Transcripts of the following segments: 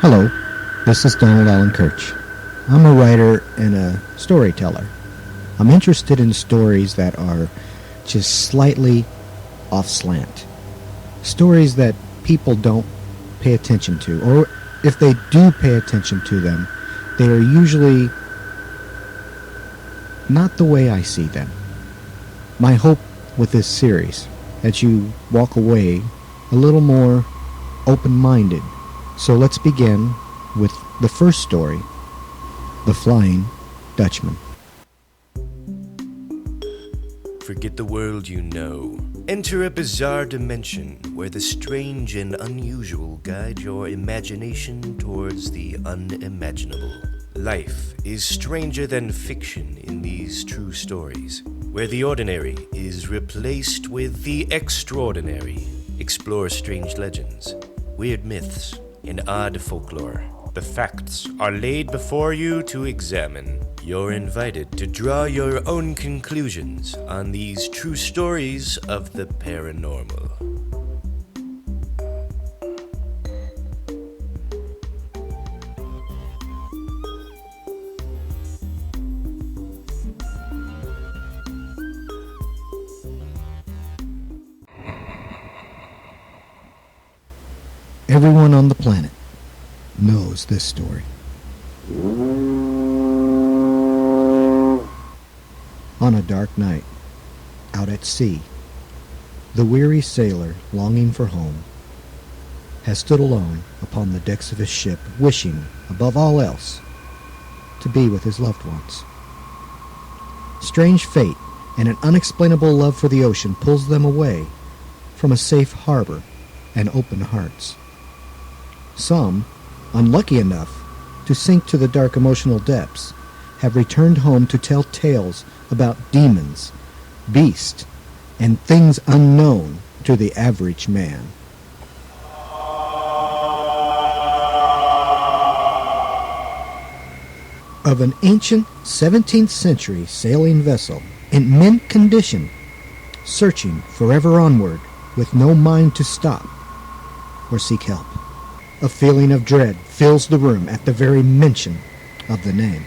Hello, this is Donald Allen Kirch. I'm a writer and a storyteller. I'm interested in stories that are just slightly off slant. Stories that people don't pay attention to, or if they do pay attention to them, they are usually not the way I see them. My hope with this series, that you walk away a little more open-minded. So let's begin with the first story, The Flying Dutchman. Forget the world you know. Enter a bizarre dimension where the strange and unusual guide your imagination towards the unimaginable. Life is stranger than fiction in these true stories, where the ordinary is replaced with the extraordinary. Explore strange legends, weird myths, and odd folklore. The facts are laid before you to examine. You're invited to draw your own conclusions on these true stories of the paranormal. Everyone on the planet knows this story. On a dark night, out at sea, the weary sailor, longing for home, has stood alone upon the decks of his ship, wishing, above all else, to be with his loved ones. Strange fate and an unexplainable love for the ocean pulls them away from a safe harbor and open hearts. Some, unlucky enough to sink to the dark emotional depths, have returned home to tell tales about demons, beasts, and things unknown to the average man. Of an ancient 17th century sailing vessel in mint condition, searching forever onward with no mind to stop or seek help. A feeling of dread fills the room at the very mention of the name.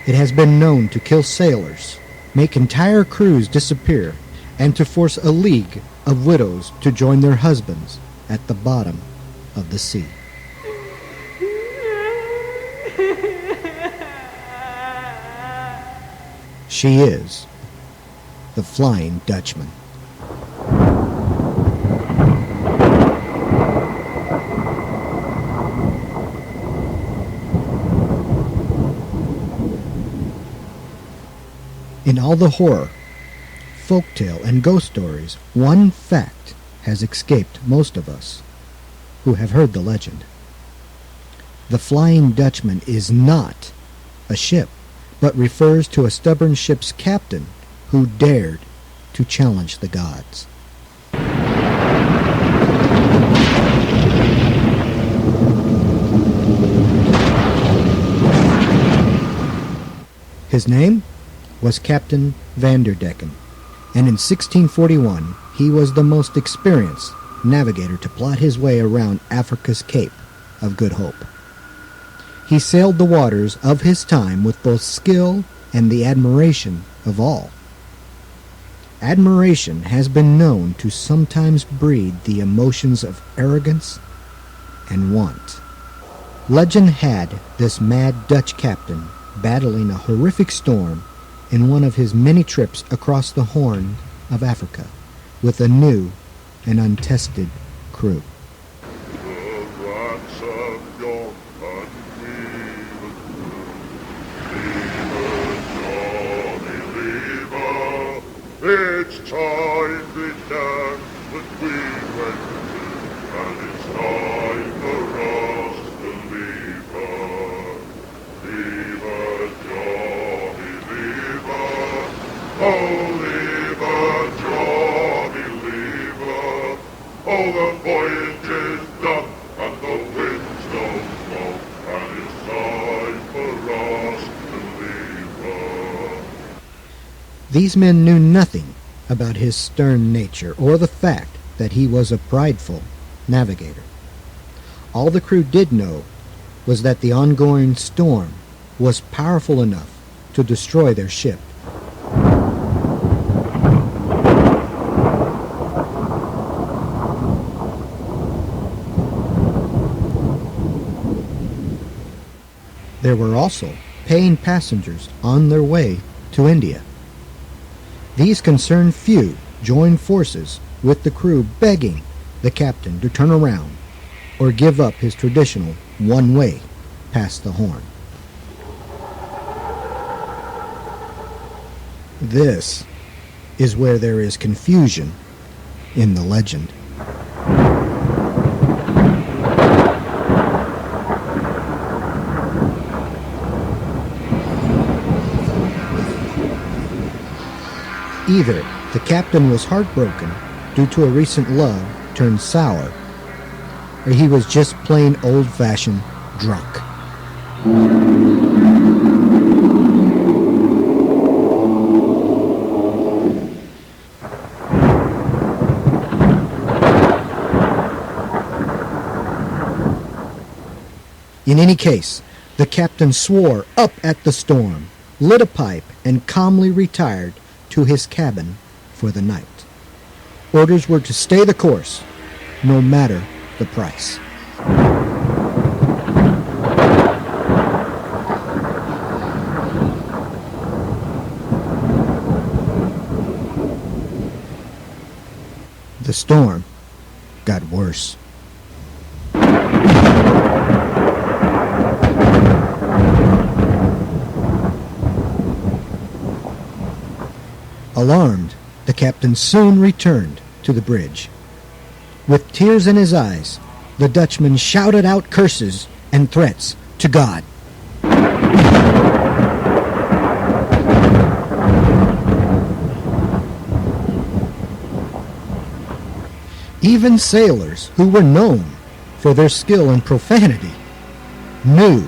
It has been known to kill sailors, make entire crews disappear, and to force a league of widows to join their husbands at the bottom of the sea. She is the Flying Dutchman. In all the horror, folktale, and ghost stories, one fact has escaped most of us who have heard the legend. The Flying Dutchman is not a ship, but refers to a stubborn ship's captain who dared to challenge the gods. His name was Captain Vanderdecken, and in 1641 he was the most experienced navigator to plot his way around Africa's Cape of Good Hope. He sailed the waters of his time with both skill and the admiration of all. Admiration has been known to sometimes breed the emotions of arrogance and want. Legend had this mad Dutch captain battling a horrific storm in one of his many trips across the Horn of Africa with a new and untested crew. It's time to dance the Queen went to, and it's time for us to leave her. Leave her, Johnny, leave her. Oh, leave her, Johnny, leave her. Oh, the voyage is done, and the winds don't blow, and it's time for us to leave her. These men knew nothing about his stern nature or the fact that he was a prideful navigator. All the crew did know was that the ongoing storm was powerful enough to destroy their ship. There were also paying passengers on their way to India. These concerned few joined forces with the crew, begging the captain to turn around or give up his traditional one-way past the Horn. This is where there is confusion in the legend. Either the captain was heartbroken due to a recent love turned sour, or he was just plain old-fashioned drunk. In any case, the captain swore up at the storm, lit a pipe, and calmly retired to his cabin for the night. Orders were to stay the course, no matter the price. The storm got worse. Alarmed, the captain soon returned to the bridge. With tears in his eyes, the Dutchman shouted out curses and threats to God. Even sailors who were known for their skill in profanity knew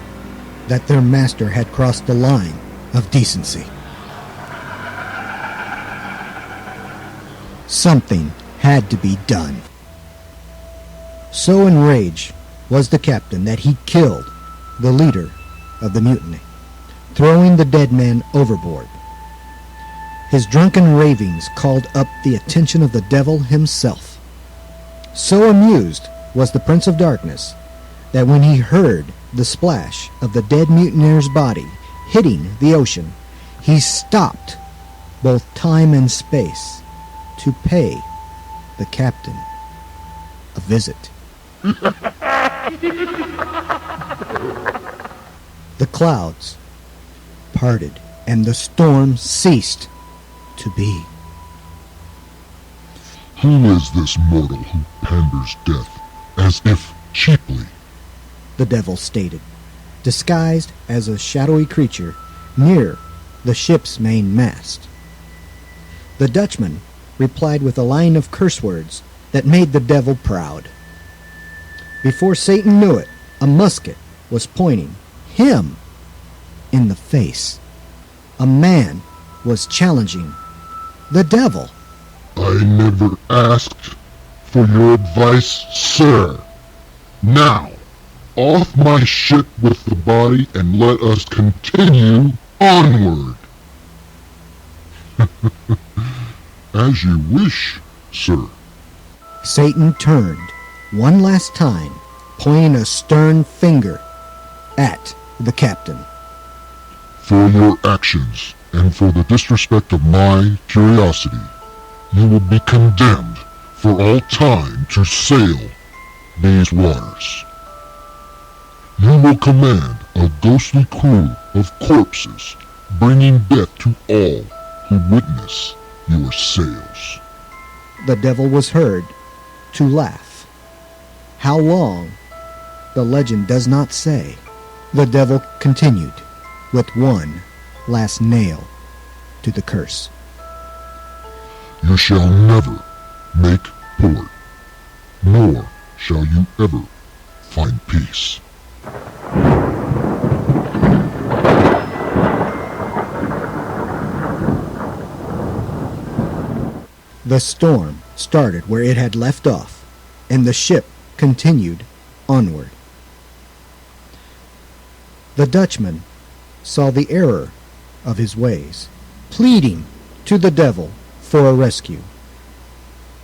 that their master had crossed the line of decency. Something had to be done. So enraged was the captain that he killed the leader of the mutiny, throwing the dead man overboard. His drunken ravings called up the attention of the devil himself. So amused was the Prince of Darkness that when he heard the splash of the dead mutineer's body hitting the ocean, he stopped both time and space to pay the captain a visit. The clouds parted and the storm ceased to be. Who is this mortal who panders death as if cheaply? The devil stated, disguised as a shadowy creature near the ship's main mast. The Dutchman replied with a line of curse words that made the devil proud. Before Satan knew it, a musket was pointing him in the face. A man was challenging the devil. I never asked for your advice, sir. Now, off my ship with the body and let us continue onward. As you wish, sir. Satan turned one last time, pointing a stern finger at the captain. For your actions and for the disrespect of my curiosity, you will be condemned for all time to sail these waters. You will command a ghostly crew of corpses, bringing death to all who witness your sails. The devil was heard to laugh. How long, the legend does not say. The devil continued with one last nail to the curse. You shall never make port, nor shall you ever find peace. The storm started where it had left off, and the ship continued onward. The Dutchman saw the error of his ways, pleading to the devil for a rescue,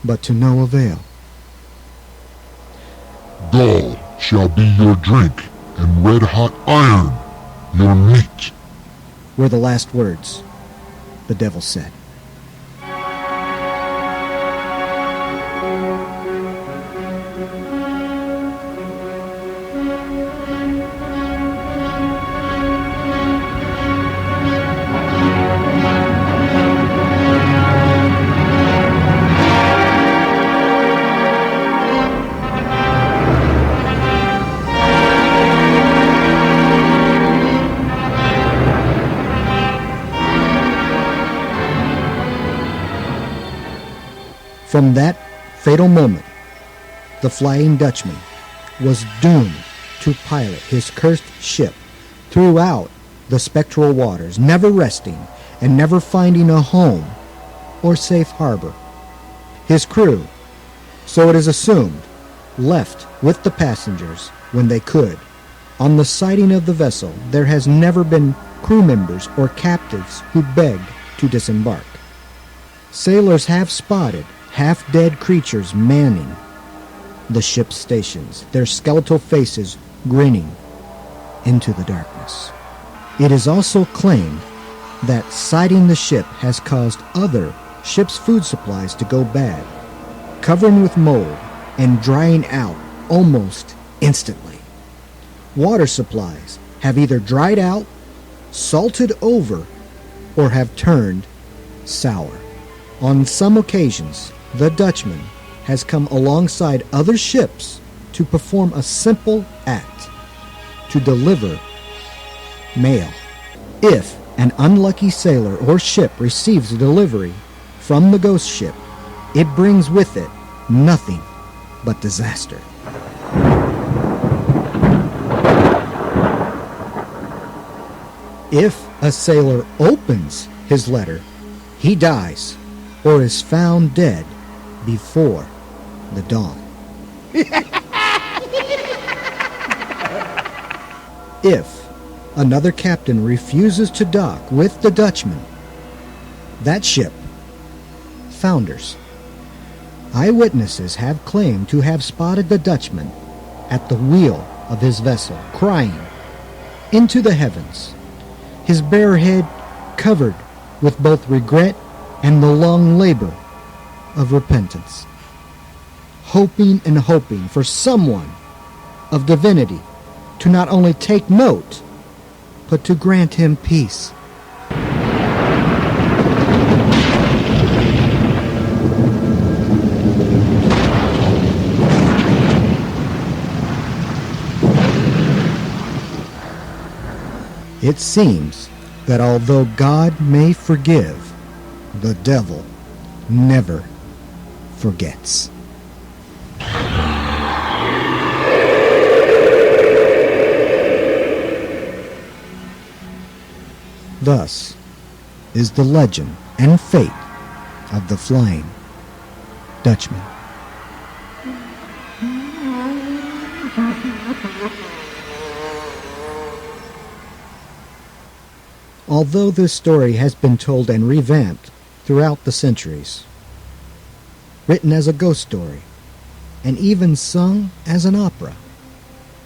but to no avail. Gall shall be your drink, and red-hot iron your meat, were the last words the devil said. From that fatal moment, the Flying Dutchman was doomed to pilot his cursed ship throughout the spectral waters, never resting and never finding a home or safe harbor. His crew, so it is assumed, left with the passengers when they could. On the sighting of the vessel, there has never been crew members or captives who begged to disembark. Sailors have spotted half-dead creatures manning the ship's stations, their skeletal faces grinning into the darkness. It is also claimed that sighting the ship has caused other ships' food supplies to go bad, covering with mold and drying out almost instantly. Water supplies have either dried out, salted over, or have turned sour. On some occasions, the Dutchman has come alongside other ships to perform a simple act, to deliver mail. If an unlucky sailor or ship receives a delivery from the ghost ship, it brings with it nothing but disaster. If a sailor opens his letter, he dies or is found dead before the dawn. If another captain refuses to dock with the Dutchman, that ship founders. Eyewitnesses have claimed to have spotted the Dutchman at the wheel of his vessel, crying into the heavens, his bare head covered with both regret and the long labor of repentance, hoping and hoping for someone of divinity to not only take note, but to grant him peace. It seems that although God may forgive, the devil never forgets. Thus is the legend and fate of the Flying Dutchman. Although this story has been told and revamped throughout the centuries, written as a ghost story, and even sung as an opera,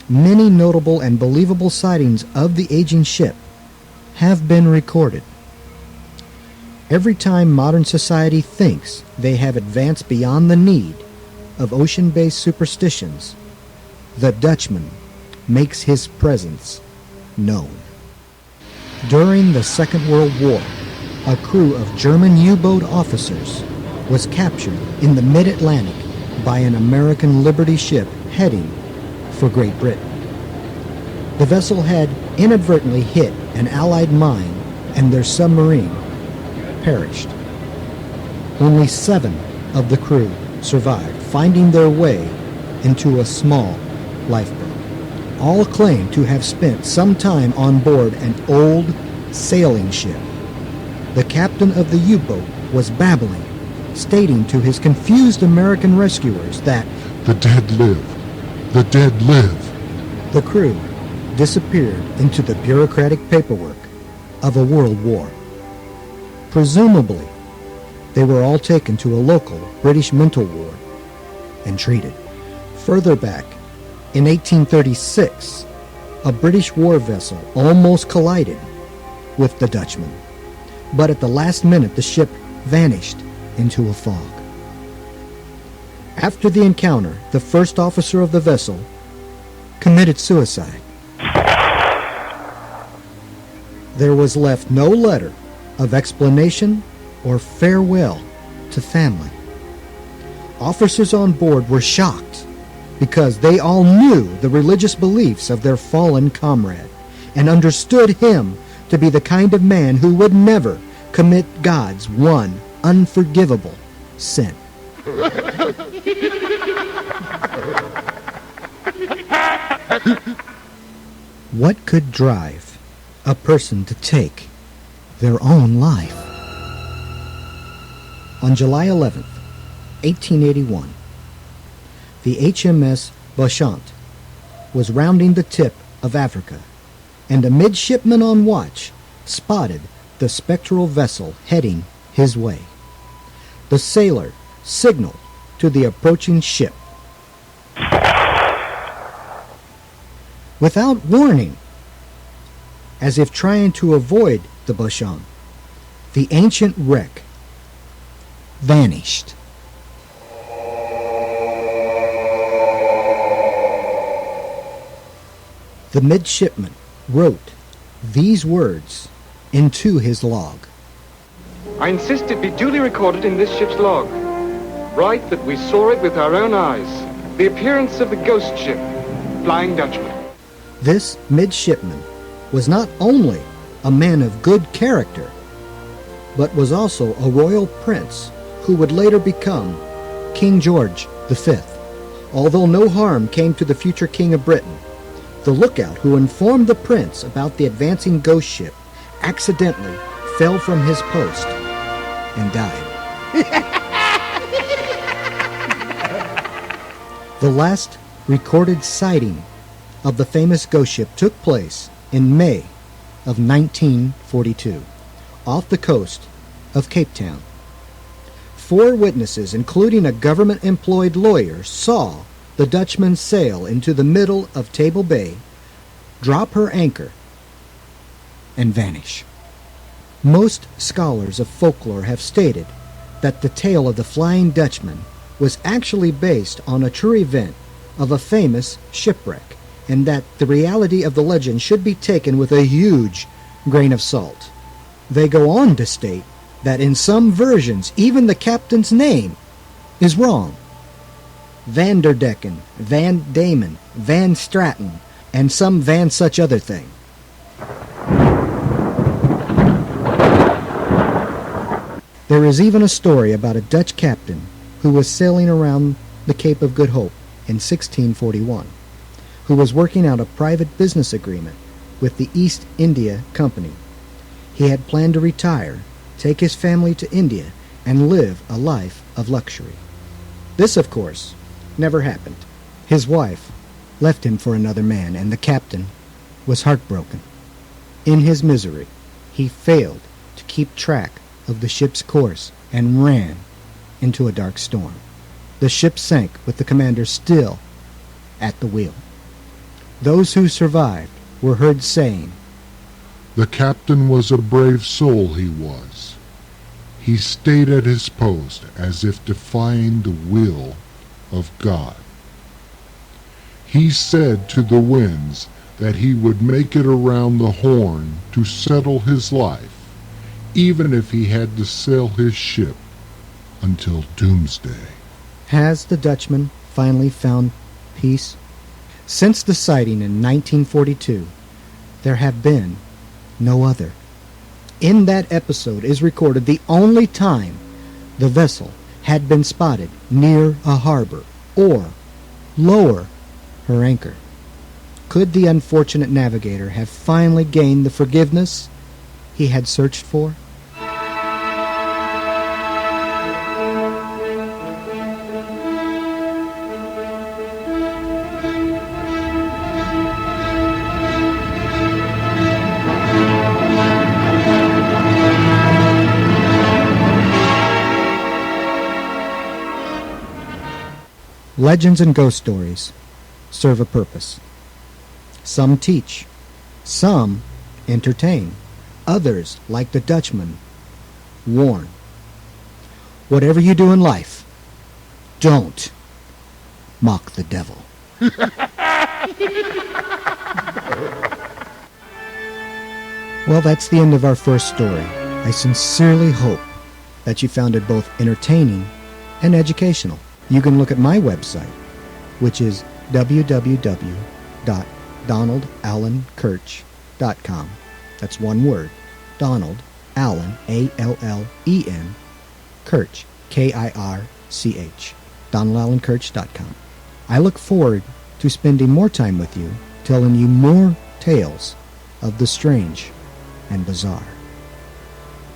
many notable and believable sightings of the aging ship have been recorded. Every time modern society thinks they have advanced beyond the need of ocean-based superstitions, the Dutchman makes his presence known. During the Second World War, a crew of German U-boat officers was captured in the mid-Atlantic by an American Liberty ship heading for Great Britain. The vessel had inadvertently hit an Allied mine and their submarine perished. Only 7 of the crew survived, finding their way into a small lifeboat. All claim to have spent some time on board an old sailing ship. The captain of the U-boat was babbling, stating to his confused American rescuers that the dead live, The dead live. The crew disappeared into the bureaucratic paperwork of a world war. Presumably, they were all taken to a local British mental ward and treated. Further back, in 1836, a British war vessel almost collided with the Dutchman, but at the last minute the ship vanished into a fog. After the encounter, the first officer of the vessel committed suicide. There was left no letter of explanation or farewell to family. Officers on board were shocked because they all knew the religious beliefs of their fallen comrade and understood him to be the kind of man who would never commit God's one unforgivable sin. What could drive a person to take their own life? On July 11th, 1881, the HMS Beauchamp was rounding the tip of Africa, and a midshipman on watch spotted the spectral vessel heading his way. The sailor signaled to the approaching ship. Without warning, as if trying to avoid the Beauchamp, the ancient wreck vanished. The midshipman wrote these words into his log. I insist it be duly recorded in this ship's log. Write that we saw it with our own eyes. The appearance of the ghost ship, Flying Dutchman. This midshipman was not only a man of good character, but was also a royal prince who would later become King George V. Although no harm came to the future King of Britain, the lookout who informed the prince about the advancing ghost ship accidentally fell from his post and died. The last recorded sighting of the famous ghost ship took place in May of 1942 off the coast of Cape Town. 4 witnesses, including a government-employed lawyer, saw the Dutchman sail into the middle of Table Bay, drop her anchor, and vanish. Most scholars of folklore have stated that the tale of the Flying Dutchman was actually based on a true event of a famous shipwreck, and that the reality of the legend should be taken with a huge grain of salt. They go on to state that in some versions, even the captain's name is wrong. Vanderdecken, Van Damon, Van Straten, and some Van such other thing. There is even a story about a Dutch captain who was sailing around the Cape of Good Hope in 1641, who was working out a private business agreement with the East India Company. He had planned to retire, take his family to India, and live a life of luxury. This, of course, never happened. His wife left him for another man, and the captain was heartbroken. In his misery, he failed to keep track of the ship's course and ran into a dark storm. The ship sank with the commander still at the wheel. Those who survived were heard saying, "The captain was a brave soul, he was. He stayed at his post as if defying the will of God. He said to the winds that he would make it around the Horn to settle his life, even if he had to sail his ship until doomsday." Has the Dutchman finally found peace? Since the sighting in 1942, there have been no other. In that episode is recorded the only time the vessel had been spotted near a harbor or lower her anchor. Could the unfortunate navigator have finally gained the forgiveness he had searched for? Legends and ghost stories serve a purpose. Some teach, some entertain, others, like the Dutchman, warn. Whatever you do in life, don't mock the devil. Well, that's the end of our first story. I sincerely hope that you found it both entertaining and educational. You can look at my website, which is www.donaldallenkirch.com. That's one word, Donald Allen, A-L-L-E-N, Kirch, K-I-R-C-H, donaldallenkirch.com. I look forward to spending more time with you, telling you more tales of the strange and bizarre.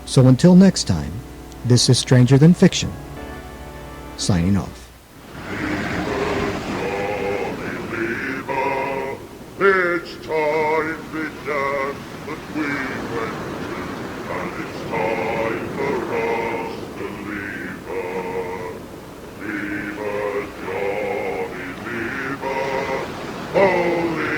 So until next time, this is Stranger Than Fiction, signing off. It's time began that we went to, and it's time for us to leave her. Leave her, Johnny, leave her. Holy